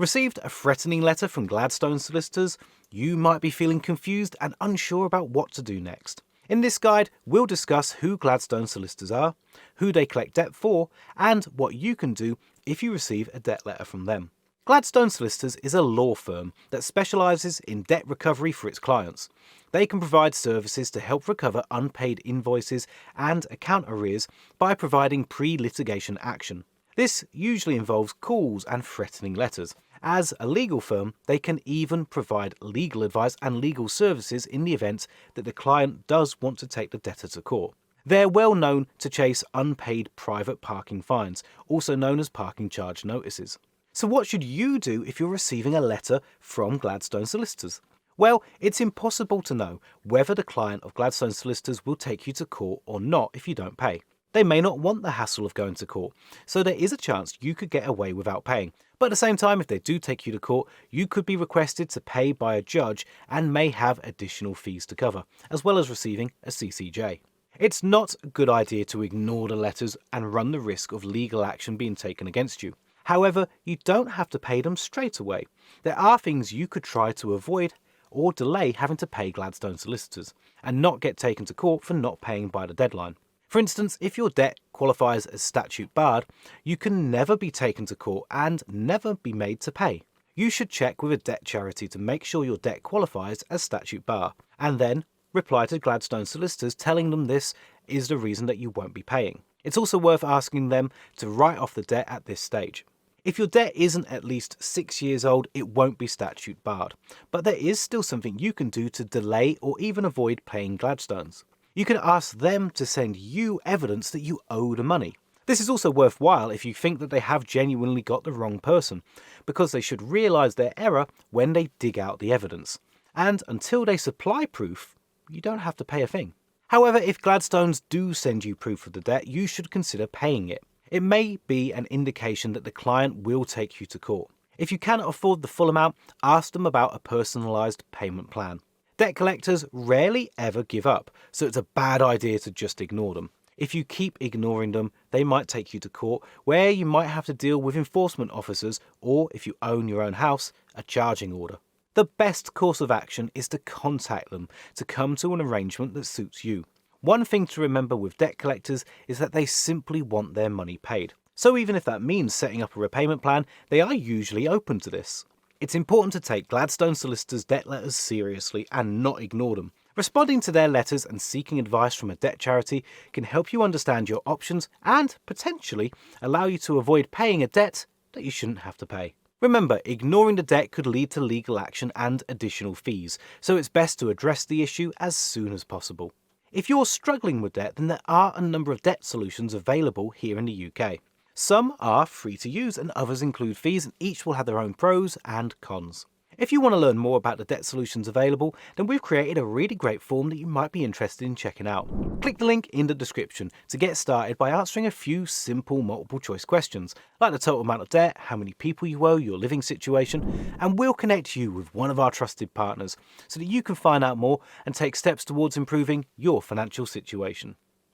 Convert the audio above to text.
Received a threatening letter from Gladstone Solicitors? You might be feeling confused and unsure about what to do next. In this guide, we'll discuss who Gladstone Solicitors are, who they collect debt for, and what you can do if you receive a debt letter from them. Gladstone Solicitors is a law firm that specialises in debt recovery for its clients. They can provide services to help recover unpaid invoices and account arrears by providing pre-litigation action. This usually involves calls and threatening letters. As a legal firm, they can even provide legal advice and legal services in the event that the client does want to take the debtor to court. They're well known to chase unpaid private parking fines, also known as parking charge notices. So what should you do if you're receiving a letter from Gladstone Solicitors? Well, it's impossible to know whether the client of Gladstone Solicitors will take you to court or not if you don't pay. They may not want the hassle of going to court, so there is a chance you could get away without paying. But at the same time, if they do take you to court, you could be requested to pay by a judge and may have additional fees to cover, as well as receiving a CCJ. It's not a good idea to ignore the letters and run the risk of legal action being taken against you. However, you don't have to pay them straight away. There are things you could try to avoid or delay having to pay Gladstone Solicitors, and not get taken to court for not paying by the deadline. For instance, if your debt qualifies as statute barred, you can never be taken to court and never be made to pay. You should check with a debt charity to make sure your debt qualifies as statute bar, and then reply to Gladstone Solicitors telling them this is the reason that you won't be paying. It's also worth asking them to write off the debt at this stage. If your debt isn't at least 6 years old, it won't be statute barred, but there is still something you can do to delay or even avoid paying Gladstones. You can ask them to send you evidence that you owe the money. This is also worthwhile if you think that they have genuinely got the wrong person, because they should realise their error when they dig out the evidence. And until they supply proof, you don't have to pay a thing. However, if Gladstones do send you proof of the debt, you should consider paying it. It may be an indication that the client will take you to court. If you cannot afford the full amount, ask them about a personalised payment plan. Debt collectors rarely ever give up, so it's a bad idea to just ignore them. If you keep ignoring them, they might take you to court, where you might have to deal with enforcement officers, or if you own your own house, a charging order. The best course of action is to contact them to come to an arrangement that suits you. One thing to remember with debt collectors is that they simply want their money paid. So even if that means setting up a repayment plan, they are usually open to this. It's important to take Gladstone Solicitors' debt letters seriously and not ignore them. Responding to their letters and seeking advice from a debt charity can help you understand your options and potentially allow you to avoid paying a debt that you shouldn't have to pay. Remember, ignoring the debt could lead to legal action and additional fees, so it's best to address the issue as soon as possible. If you're struggling with debt, then there are a number of debt solutions available here in the UK. Some are free to use and others include fees, and each will have their own pros and cons. If you want to learn more about the debt solutions available, then we've created a really great form that you might be interested in checking out. Click the link in the description to get started by answering a few simple multiple choice questions, like the total amount of debt, how many people you owe, your living situation, and we'll connect you with one of our trusted partners so that you can find out more and take steps towards improving your financial situation.